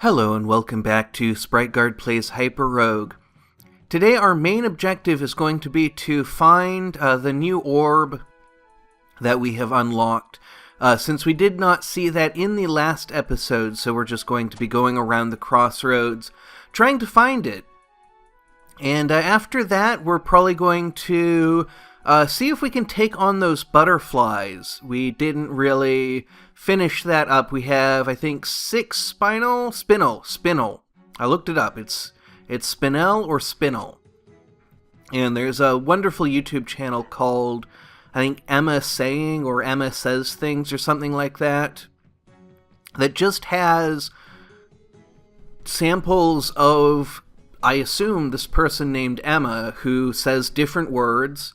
Hello and welcome back to SpriteGuard Plays HyperRogue. Today our main objective is going to be to find the new orb that we have unlocked. Since we did not see that in the last episode, so we're just going to be going around the crossroads trying to find it. And after that we're probably going to see if we can take on those butterflies. We didn't really finish that up. We have, I think, 6 spinel. I looked it up. It's spinel or spinel. And there's a wonderful YouTube channel called, I think, Emma Saying or Emma Says Things or something like that, that just has samples of, I assume, this person named Emma who says different words.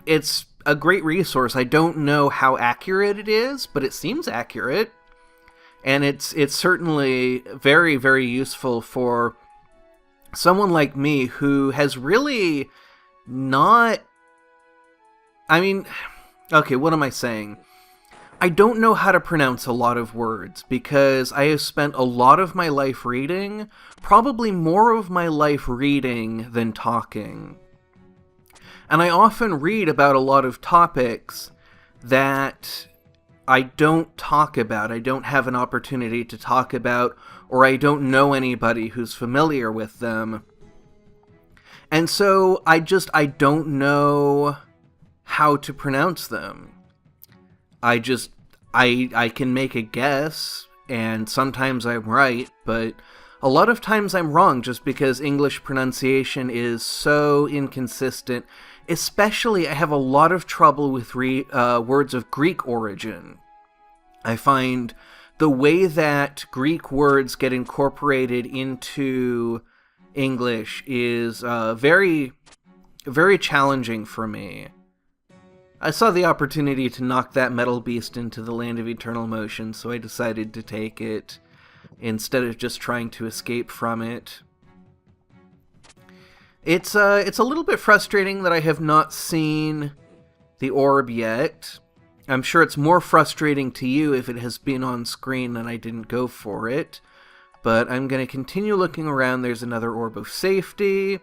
It's a great resource. I don't know how accurate it is, but it seems accurate. And it's certainly very, very useful for someone like me who has really not... okay, what am I saying? I don't know how to pronounce a lot of words because I have spent a lot of my life reading, probably more of my life reading than talking. And I often read about a lot of topics that I don't talk about, I don't have an opportunity to talk about, or I don't know anybody who's familiar with them. And so I don't know how to pronounce them. I can make a guess, and sometimes I'm right, but a lot of times I'm wrong just because English pronunciation is so inconsistent. Especially, I have a lot of trouble with words of Greek origin. I find the way that Greek words get incorporated into English is very, very challenging for me. I saw the opportunity to knock that metal beast into the land of eternal motion, so I decided to take it instead of just trying to escape from it. It's a little bit frustrating that I have not seen the orb yet. I'm sure it's more frustrating to you if it has been on screen and I didn't go for it. But I'm going to continue looking around. There's another orb of safety.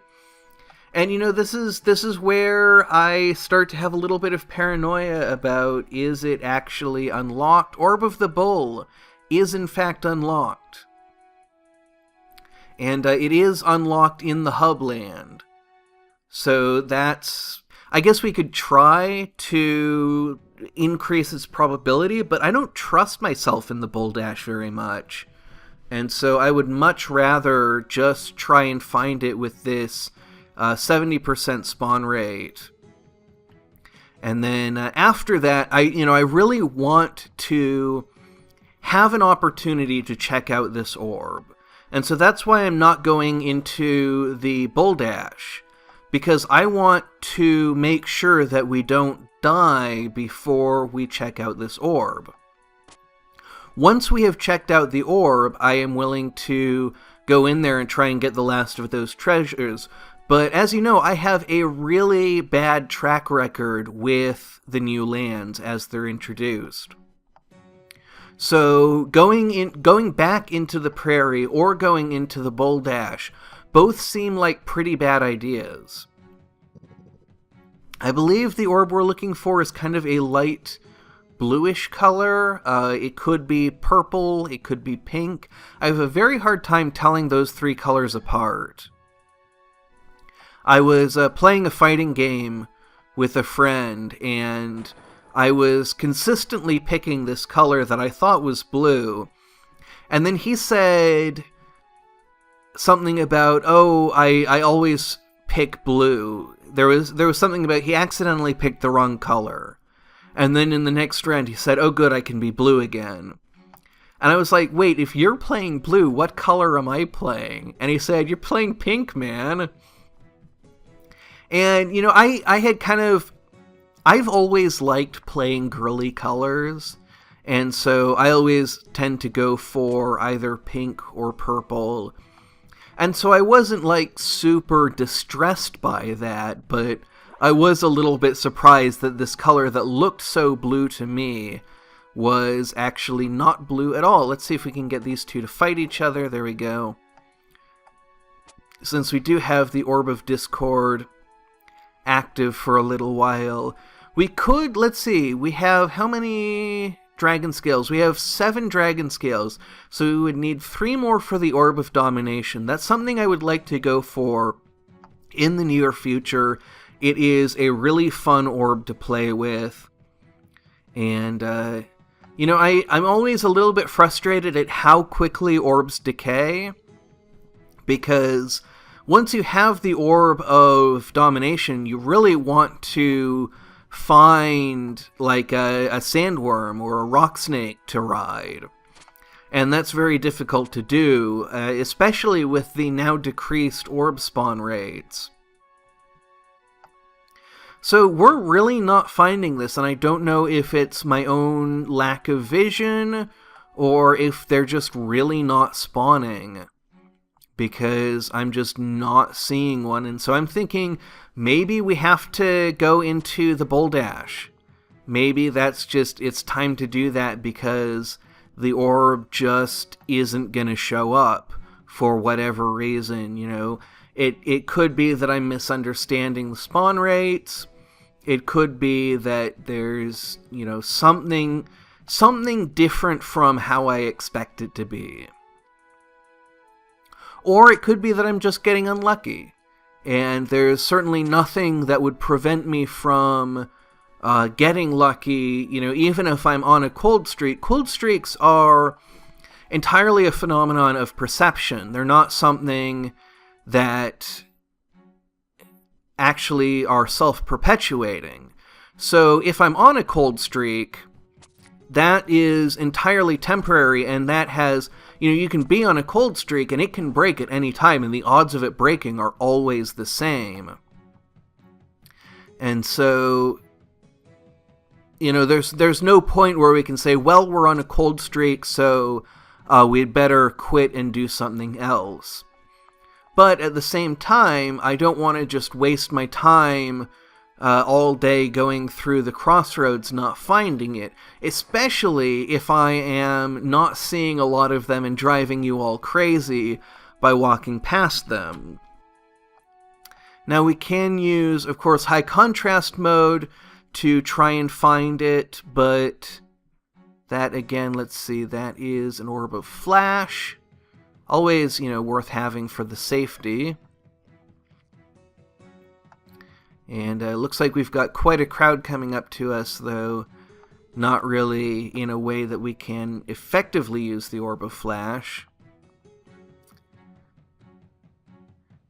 And this is where I start to have a little bit of paranoia about, is it actually unlocked? Orb of the Bull is in fact unlocked. And it is unlocked in the hubland. So that's... I guess we could try to increase its probability, but I don't trust myself in the Bull Dash very much. And so I would much rather just try and find it with this 70% spawn rate. And then after that, I really want to have an opportunity to check out this orb. And so that's why I'm not going into the Bull Dash, because I want to make sure that we don't die before we check out this orb. Once we have checked out the orb, I am willing to go in there and try and get the last of those treasures. But as you know, I have a really bad track record with the new lands as they're introduced. So going back into the prairie or going into the Bull Dash both seem like pretty bad ideas. I believe the orb we're looking for is kind of a light bluish color. It could be purple, it could be pink. I have a very hard time telling those 3 colors apart. I was playing a fighting game with a friend, and I was consistently picking this color that I thought was blue. And then he said something about, I always pick blue. There was something about he accidentally picked the wrong color. And then in the next round he said, oh good, I can be blue again. And I was like, wait, if you're playing blue, what color am I playing? And he said, you're playing pink, man. And, I had I've always liked playing girly colors, and so I always tend to go for either pink or purple. And so I wasn't, super distressed by that, but I was a little bit surprised that this color that looked so blue to me was actually not blue at all. Let's see if we can get these two to fight each other. There we go. Since we do have the Orb of Discord active for a little while, we could, let's see, we have how many dragon scales? We have 7 dragon scales, so we would need 3 more for the Orb of Domination. That's something I would like to go for in the near future. It is a really fun orb to play with, and you know, I'm always a little bit frustrated at how quickly orbs decay, because once you have the Orb of Domination, you really want to find like a sandworm or a rock snake to ride. And that's very difficult to do, especially with the now decreased orb spawn rates. So we're really not finding this, and I don't know if it's my own lack of vision or if they're just really not spawning, because I'm just not seeing one. And so I'm thinking maybe we have to go into the Bull Dash. Maybe that's just, it's time to do that because the orb just isn't going to show up for whatever reason, you know. It could be that I'm misunderstanding the spawn rates. It could be that there's, you know, something different from how I expect it to be. Or it could be that I'm just getting unlucky, and there's certainly nothing that would prevent me from getting lucky, you know, even if I'm on a cold streak. Cold streaks are entirely a phenomenon of perception. They're not something that actually are self-perpetuating. So if I'm on a cold streak, that is entirely temporary, and that has, you know, you can be on a cold streak and it can break at any time, and the odds of it breaking are always the same. And so, you know, there's no point where we can say, well, we're on a cold streak, so we'd better quit and do something else. But at the same time, I don't want to just waste my time all day going through the crossroads not finding it, especially if I am not seeing a lot of them and driving you all crazy by walking past them. Now we can use, of course, high contrast mode to try and find it, but that again, let's see, that is an Orb of Flash. Always, you know, worth having for the safety. And looks like we've got quite a crowd coming up to us, though not really in a way that we can effectively use the Orb of Flash.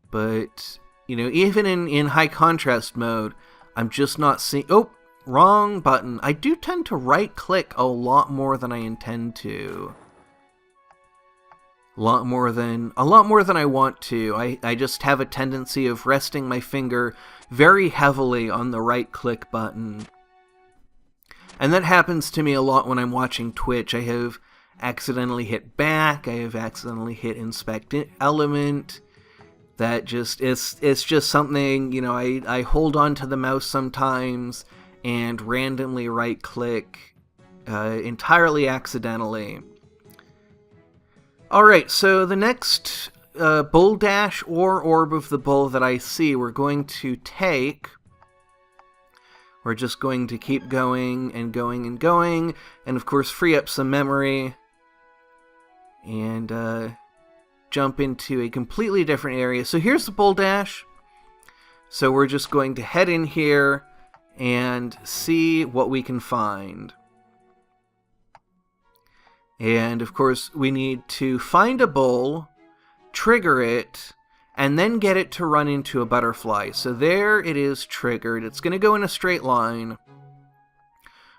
But, you know, even in high contrast mode, I'm just not seeing... Oh, wrong button. I do tend to right-click a lot more than I intend to. A lot more than I want to. I just have a tendency of resting my finger very heavily on the right-click button. And that happens to me a lot when I'm watching Twitch. I have accidentally hit back, I have accidentally hit inspect element. That just, it's just something, you know, I hold on to the mouse sometimes and randomly right-click entirely accidentally. Alright, so the next Bull Dash or Orb of the Bull that I see, we're going to take. We're just going to keep going and going and going, and of course free up some memory, and jump into a completely different area. So here's the Bull Dash. So we're just going to head in here and see what we can find. And, of course, we need to find a bull, trigger it, and then get it to run into a butterfly. So there it is triggered. It's going to go in a straight line,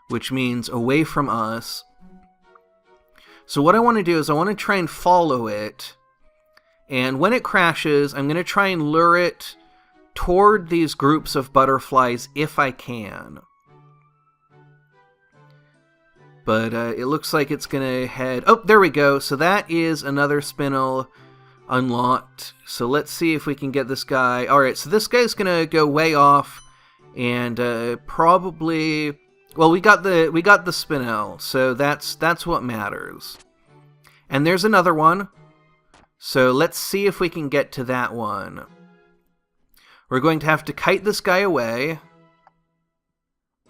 which means away from us. So what I want to do is I want to try and follow it, and when it crashes, I'm going to try and lure it toward these groups of butterflies if I can. But it looks like it's going to head... Oh, there we go. So that is another spinel unlocked. So let's see if we can get this guy. Alright, so this guy's going to go way off and probably Well, we got the Spinel, so that's what matters. And there's another one. So let's see if we can get to that one. We're going to have to kite this guy away.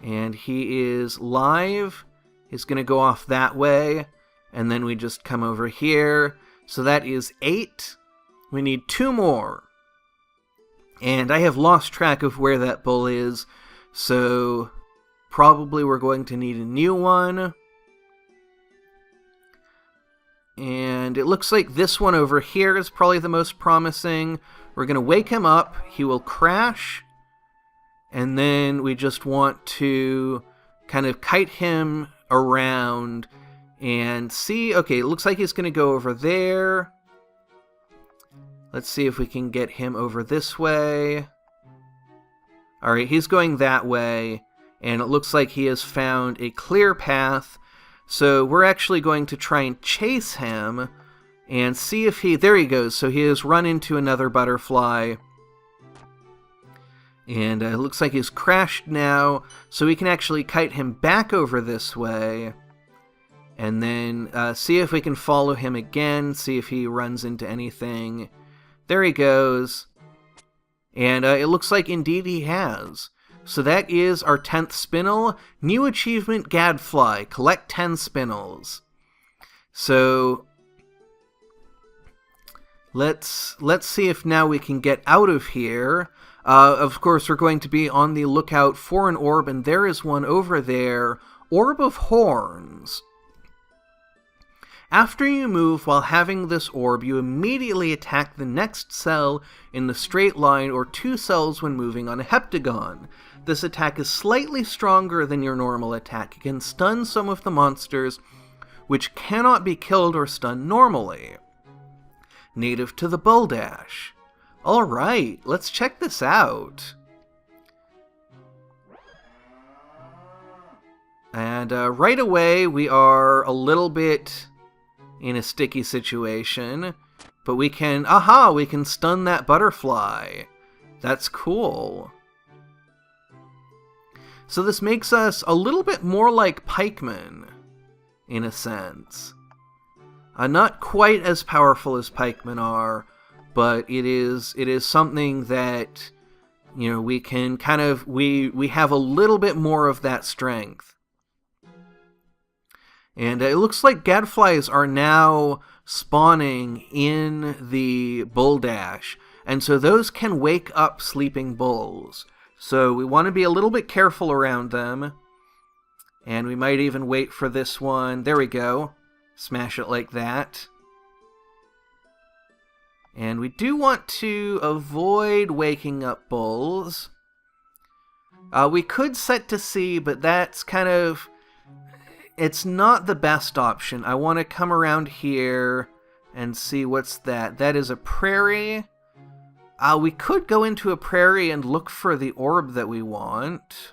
And he is live. He's going to go off that way. And then we just come over here. So that is 8. We need 2 more. And I have lost track of where that bull is. So probably we're going to need a new one. And it looks like this one over here is probably the most promising. We're going to wake him up. He will crash. And then we just want to kind of kite him around and see. Okay, it looks like he's going to go over there. Let's see if we can get him over this way. Alright, he's going that way. And it looks like he has found a clear path. So we're actually going to try and chase him and see if he... There he goes. So he has run into another butterfly. And it looks like he's crashed now. So we can actually kite him back over this way. And then see if we can follow him again. See if he runs into anything. There he goes. And it looks like indeed he has. So that is our 10th spinel. New achievement, Gadfly. Collect 10 spinels. So let's see if now we can get out of here. Of course, we're going to be on the lookout for an orb, and there is one over there. Orb of Horns. After you move while having this orb, you immediately attack the next cell in the straight line or 2 cells when moving on a heptagon. This attack is slightly stronger than your normal attack. It can stun some of the monsters, which cannot be killed or stunned normally. Native to the Buldash. Alright, let's check this out. And right away, we are a little bit in a sticky situation, but we can, we can stun that butterfly. That's cool. So this makes us a little bit more like pikemen, in a sense. Not quite as powerful as pikemen are, but it is something that, you know, we can kind of, we have a little bit more of that strength. And it looks like gadflies are now spawning in the Buldash, and so those can wake up sleeping bulls. So we want to be a little bit careful around them, and we might even wait for this one. There we go. Smash it like that. And we do want to avoid waking up bulls. We could set to sea, but that's kind of... It's not the best option. I want to come around here and see what's that. That is a prairie. We could go into a prairie and look for the orb that we want.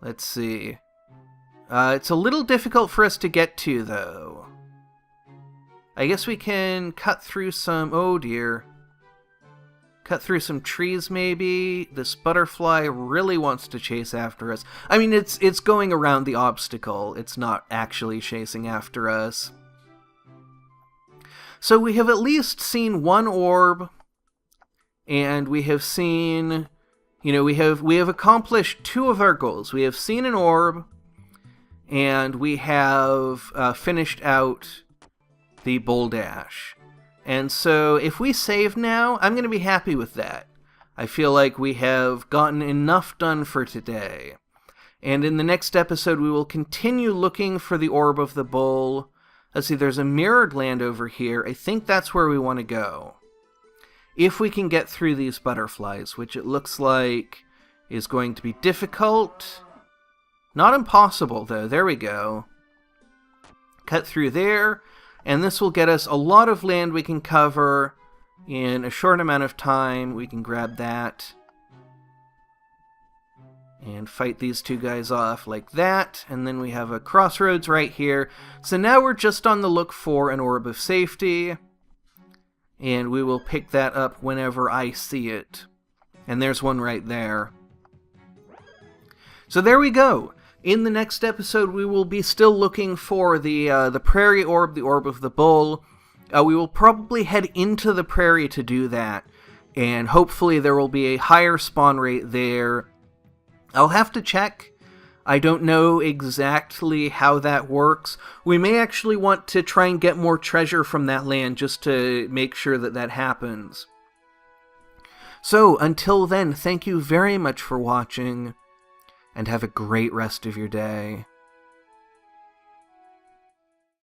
Let's see. It's a little difficult for us to get to, though. I guess we can cut through some... Oh, dear. Cut through some trees, maybe. This butterfly really wants to chase after us. I mean, it's going around the obstacle. It's not actually chasing after us. So we have at least seen one orb, and we have seen, you know, we have accomplished 2 of our goals. We have seen an orb, and we have finished out the Buldash. And so if we save now, I'm going to be happy with that. I feel like we have gotten enough done for today. And in the next episode, we will continue looking for the Orb of the Bull. Let's see, there's a mirrored land over here. I think that's where we want to go. If we can get through these butterflies, which it looks like is going to be difficult. Not impossible, though. There we go. Cut through there. And this will get us a lot of land we can cover in a short amount of time. We can grab that. And fight these 2 guys off like that. And then we have a crossroads right here. So now we're just on the look for an Orb of Safety. And we will pick that up whenever I see it. And there's one right there. So there we go. In the next episode, we will be still looking for the prairie orb, the orb of the bull. We will probably head into the prairie to do that, and hopefully there will be a higher spawn rate there. I'll have to check. I don't know exactly how that works. We may actually want to try and get more treasure from that land just to make sure that that happens. So, until then, thank you very much for watching, and have a great rest of your day.